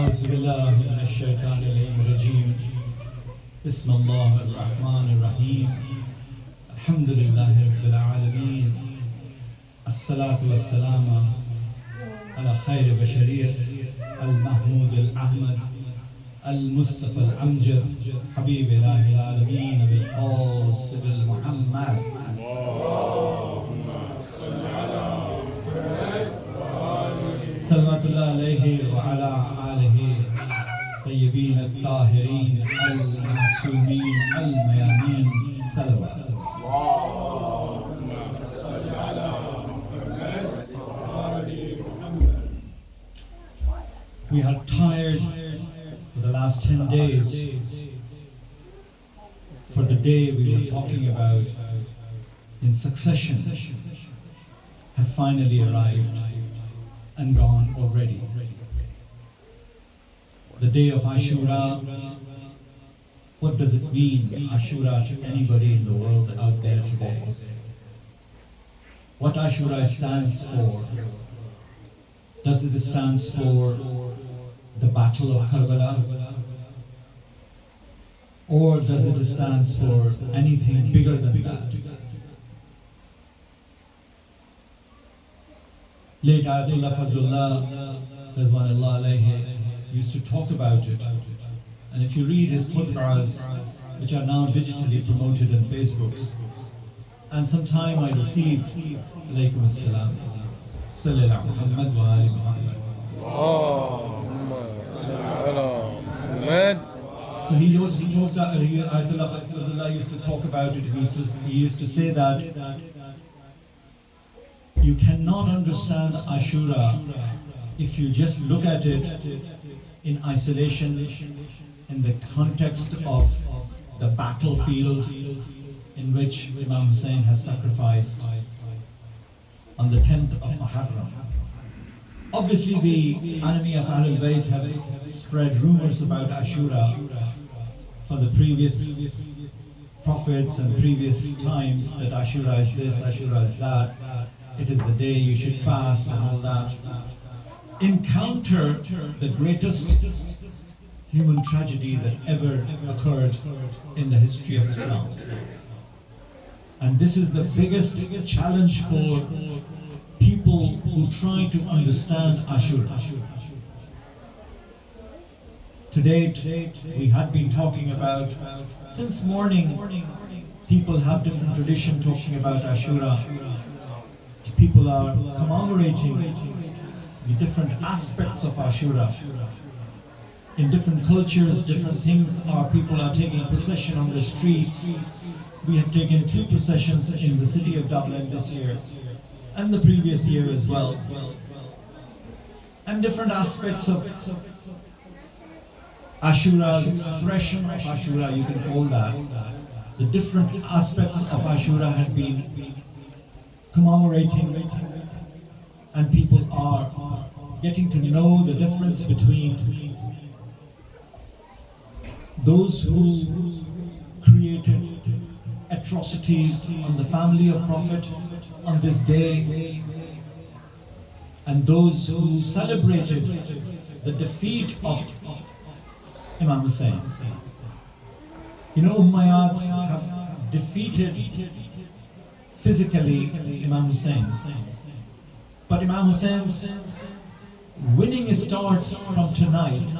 أعوذ بالله من الشيطان الرجيم بسم الله الرحمن الرحيم الحمد لله رب العالمين الصلاة والسلام على خير بشرية المحمود الأحمد المصطفى الأمجد حبيب إله العالمين بالقاص بالمحمد اللهم صل على صلوات الله عليه وعلى آله طيبين الطاهرين المعصومين الميامين صلوات اللهم صل على محمد وآل محمد. We are tired for the last 10 days for the day we were talking about in succession have finally arrived and gone already. The day of Ashura, what does it mean, Ashura, to anybody in the world out there today? What Ashura stands for? Does it stand for the Battle of Karbala? Or does it stand for anything bigger than that? Late Ayatollah Fazlullah Rizwanullah alayhi used to talk about it. And if you read his khutbahs, which are now digitally promoted on Facebooks, and sometime I received alaykum as-salam sallallahu Muhammad wa ali Muhammad. So he used to talk that Ayatollah Fazlullah used to talk about it. He used to say that you cannot understand Ashura if you just look at it in isolation, in the context of the battlefield in which Imam Hussein has sacrificed on the 10th of Muharram. Obviously, the enemy of Ahlul Bayt have spread rumors about Ashura for the previous prophets and previous times, that Ashura is this, Ashura is that. It is the day you should fast and all that. Encounter the greatest human tragedy that ever occurred in the history of Islam. And this is the biggest challenge for people who try to understand Ashura. Today, we had been talking about, since morning, people have different tradition talking about Ashura. People are commemorating the different aspects of Ashura. In different cultures, different things people are taking procession on the streets. We have taken 2 processions in the city of Dublin this year, and the previous year as well. And different aspects of Ashura, the expression of Ashura, you can call that. The different aspects of Ashura have been commemorating, and people are getting to know the difference between those who created atrocities on the family of Prophet on this day and those who celebrated the defeat of Imam Hussein. You know, Umayyads have defeated physically Imam Hussein, but Imam Hussein's winning starts from tonight,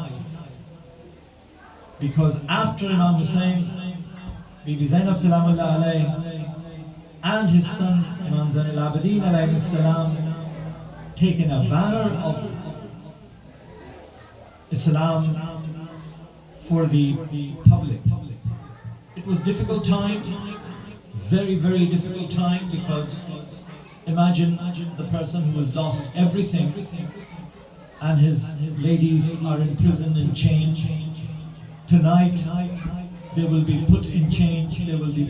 because after Imam Hussein, Bibi Zainab Salamullah alayhi and his son Imam Zainul Abidin alayhi salam taken a banner of Islam for the public. It was difficult time, very, very difficult time, because imagine the person who has lost everything and his ladies are in prison in chains. Tonight they will be put in chains, there will be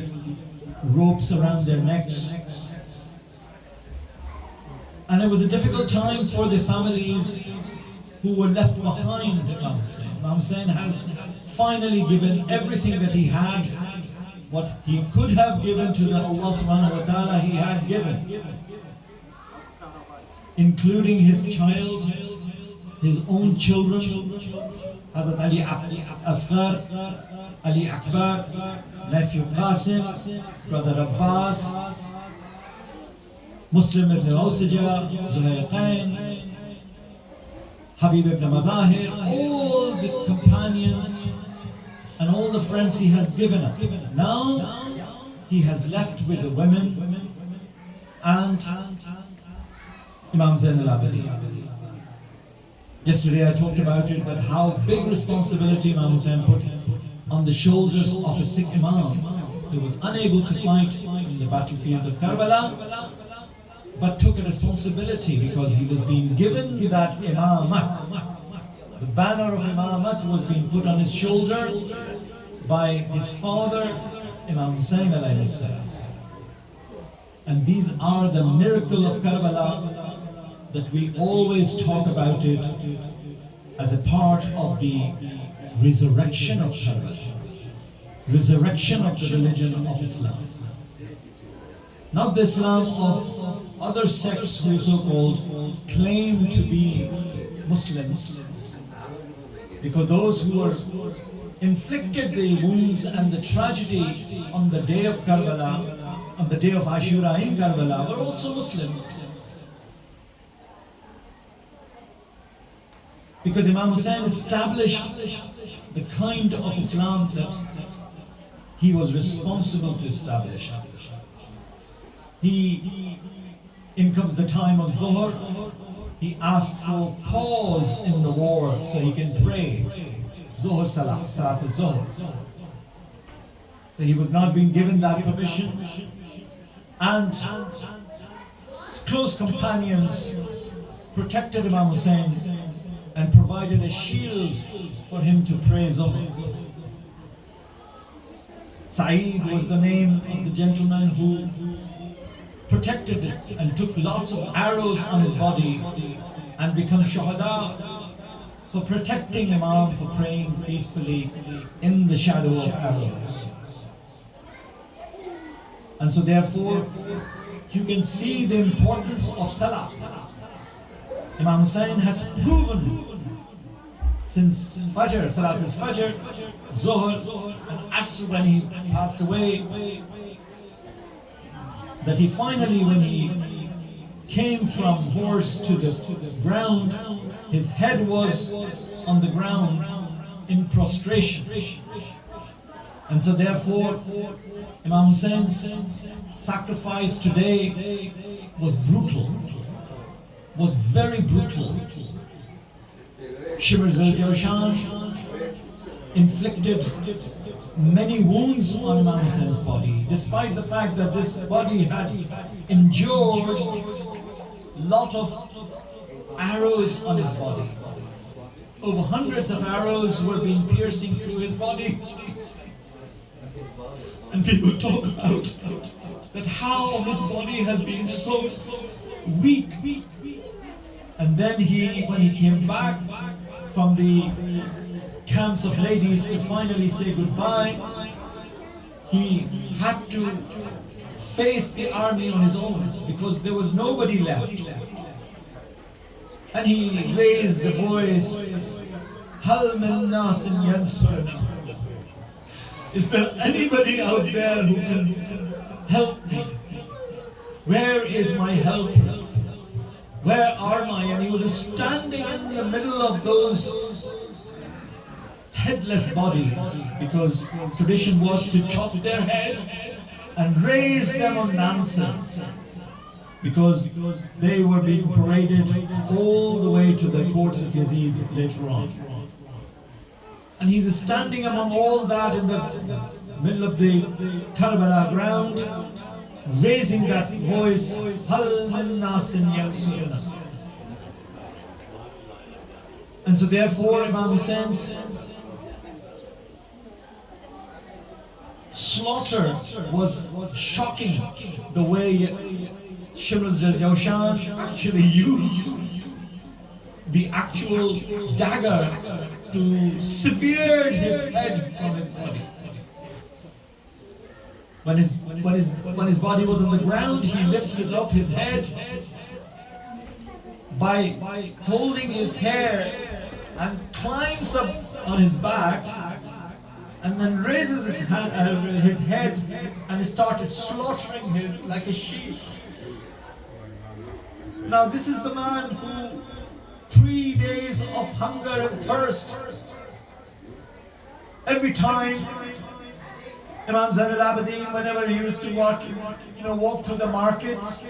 ropes around their necks. And it was a difficult time for the families who were left behind Imam Hussein. Imam Hussein has finally given everything that he had. What he could have given to the Allah subhanahu wa ta'ala, he had given, including his child, his own children, Hazrat Ali Asghar, Ali Akbar, nephew Qasim, brother Abbas, Muslim ibn Awsija, Zuhair Qain, Habib ibn Madahir, all the companions and all the friends he has given up. Now he has left with the women and Imam Zain al-Abidin. Yesterday I talked about it, that how big responsibility Imam Hussain put on the shoulders of a sick Imam. He was unable to fight in the battlefield of Karbala, but took a responsibility because he was being given that Imamat. The banner of Imamat was being put on his shoulder by his father, Imam Hussain alayhi salam. And these are the miracle of Karbala, that we always talk about it as a part of the resurrection of Karbala, resurrection of the religion of Islam. Not the Islam of other sects who so-called claim to be Muslims, because those who were inflicted the wounds and the tragedy on the day of Karbala, on the day of Ashura in Karbala, were also Muslims. Because Imam Hussain established the kind of Islam that he was responsible to establish. In comes the time of Dhuhr, he asked for pause in the war so he can pray. Zuhr Salah, Salat al-Zuhr. So he was not being given that permission. And close companions protected Imam Hussain and provided a shield for him to pray Zuhr. Sa'id was the name of the gentleman who protected it and took lots of arrows on his body and become shuhada for protecting Imam, for praying peacefully in the shadow of arrows. And so therefore, you can see the importance of Salah. Imam Hussain has proven since Fajr, Salat al-Fajr, Zuhr and Asr when he passed away, that he finally, when he came from horse to the ground, his head was on the ground in prostration. And so therefore, Imam Hussein's sacrifice today was brutal, was very brutal. Shimr Zal-Jawshan inflicted many wounds on Imam Hussein's body, despite the fact that this body had endured a lot of arrows on his body. Over hundreds of arrows were being piercing through his body. And people talk about that how his body has been so weak. And then when he came back from the camps of ladies to finally say goodbye, he had to face the army on his own because there was nobody left. And he raised the voice, Hal min nasin yansuruna. Is there anybody out there who can help me? Where is my helpers? Where are my? And he was standing in the middle of those headless bodies, because tradition was to chop their head and raise them on lances, because they were being paraded all the way to the courts of Yazid later on. And he's standing among all that in the middle of the Karbala ground, raising that voice, Hal min nasin yansuruna. And so therefore Imam Hussein's slaughter was shocking, the way Shimr Zal-Jawshan actually used the actual dagger to sever his head from his body. When his body was on the ground, he lifts up his head, by holding his hair and climbs up on his back and then raises his head and started slaughtering him like a sheep. Now this is the man who 3 days of hunger and thirst. Every time Imam Zain al-Abidin, whenever he used to walk through the markets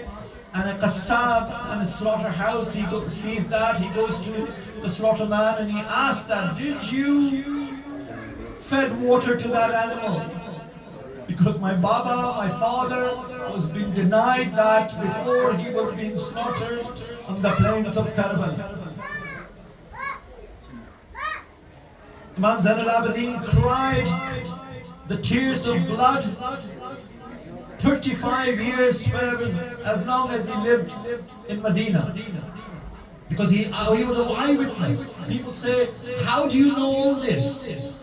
and a qassab and a slaughterhouse, he sees that, he goes to the slaughterman and he asks that, did you fed water to that animal? Because my Baba, my father, was being denied that before he was being slaughtered on the plains of Karbala. Imam Zain al-Abidin cried the tears of blood 35 years, as long as he lived in Medina. Because he was an eyewitness. People say, how do you know all this?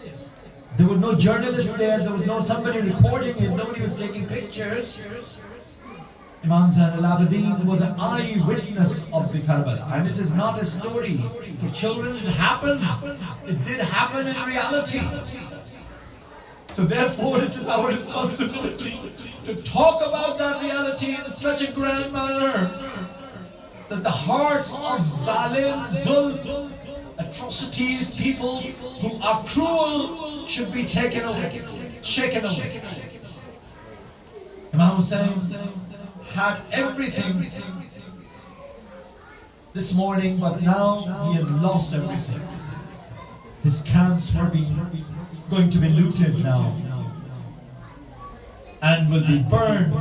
There were no journalists there was no somebody recording it, nobody was taking pictures. Imam Zain al-Abidin was an eyewitness of the Karbala. And it is not a story for children, it happened. It did happen in reality. So therefore it is our responsibility to talk about that reality in such a grand manner that the hearts of zalim, zulm, atrocities, people who are cruel should be taken away, shaken away. Imam Hussain had everything this morning, but now he has lost everything. His camps were going to be looted now and will be burned,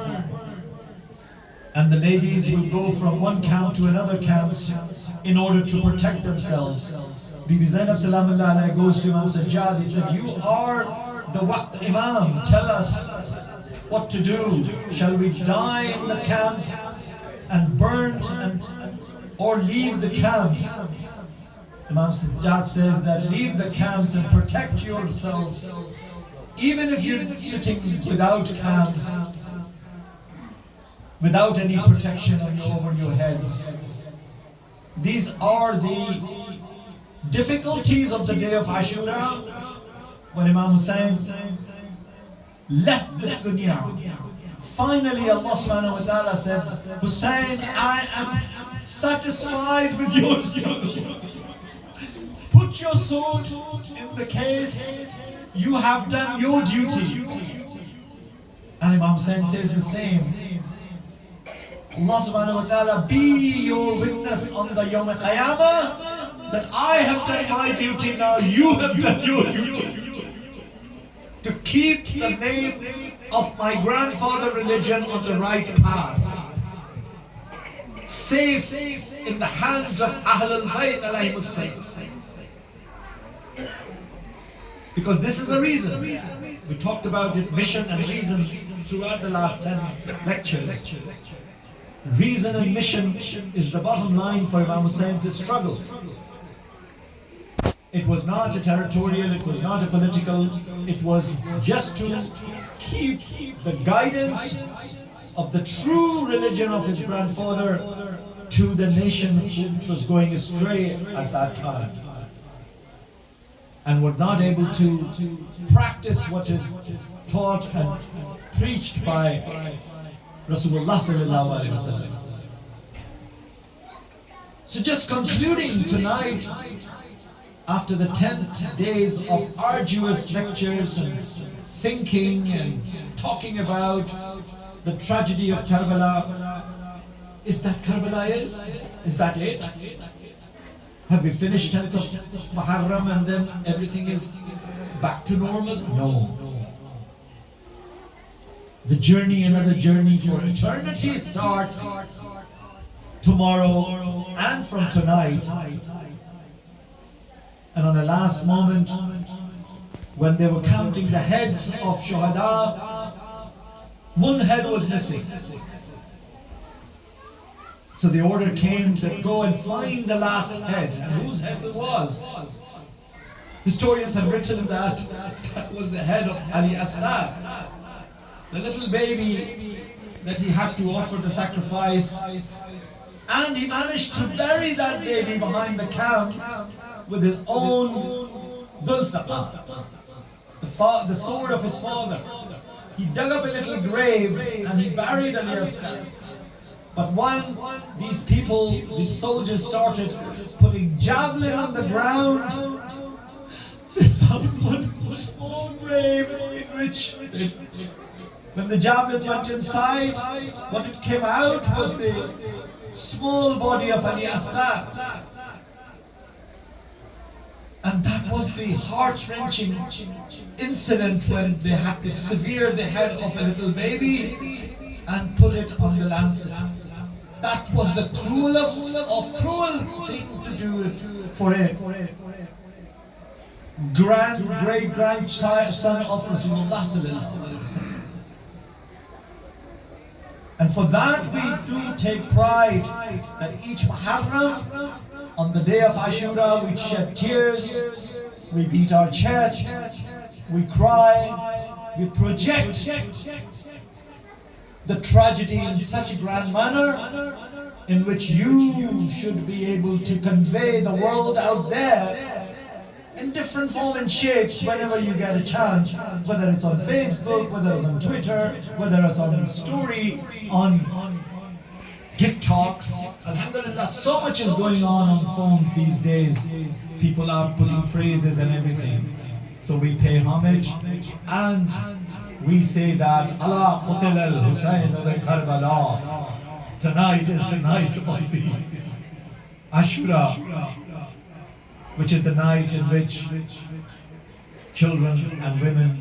and the ladies will go from one camp to another camp in order to protect themselves. Bibi Zainab Salamullah Alayha goes to Imam Sajjad. He said, you are the Waqt Imam, tell us what to do. Shall we die in the camps and burn or leave the camps? Imam Sajjad says that leave the camps and protect yourselves. Even if you're sitting without camps, without any protection over your heads. These are the difficulties of the day of Ashura, when Imam Hussain left this dunya. Finally Allah subhanahu wa ta'ala said, Hussain, I am satisfied with your put your sword in the case, you have done your duty. And Imam Hussain says the same. Allah subhanahu wa ta'ala be your witness on the Yawm Qiyamah that I have done my duty, now you have done your duty. To keep the name of my grandfather religion on the right path. Safe in the hands of Ahlul Bayt alayhimus salam. Because this is the reason. We talked about it, mission and reason throughout the last 10 lectures. Reason and mission is the bottom line for Imam Hussein's struggle. It was not a territorial, it was not a political, it was just to keep the guidance of the true religion of his grandfather to the nation which was going astray at that time, and were not able to practice what is taught and preached by Rasulullah sallallahu alaihi wasallam. So just concluding tonight, after the 10 days of arduous lectures and thinking and talking about the tragedy of Karbala, is that Karbala is? Is that it? Have we finished 10th of Muharram and then everything is back to normal? No. The journey, another journey for eternity starts tomorrow and from tonight. And on the last moment, when they were counting the heads of Shuhada, one head was missing. So the order came to go and find the last head, and whose head it was. Historians have written that that was the head of Ali Asghar, the little baby that he had to offer the sacrifice And he managed to bury that baby behind the camp with his own Dhul-Fiqar, the sword of his father. He dug up a little grave and he buried Ali Asghar. But when these people, these soldiers started putting javelin on the ground, they found one small grave in which, when the javelin went inside, what it came out was the small body of Ali Asghar. And that was the heart-wrenching incident when they had to sever the head of a little baby and put it on the lancet. That was the cruelest of cruel thing to do for a great-grandson of Rasulullah sallallahu alaihi wasallam. And for that we do take pride that each Muharram, on the day of Ashura, we shed tears, we beat our chest, we cry, we project the tragedy in such a grand manner in which you should be able to convey the world out there in different form and shapes whenever you get a chance, whether it's on Facebook, whether it's on Twitter, whether it's on story, on TikTok. Alhamdulillah, so much is going on phones these days. People are putting phrases and everything. So we pay homage and we say that Allah Qutil al-Husayn al-Karbala. Tonight is the night of the Ashura, which is the night in which children and women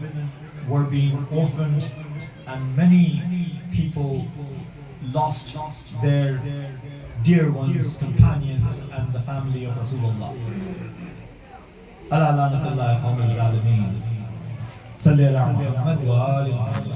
were being orphaned and many people lost their dear ones, companions and the family of Rasulullah. Ala lanatullah qawm al-zalimin. Salli ala Muhammad wa ali Muhammad.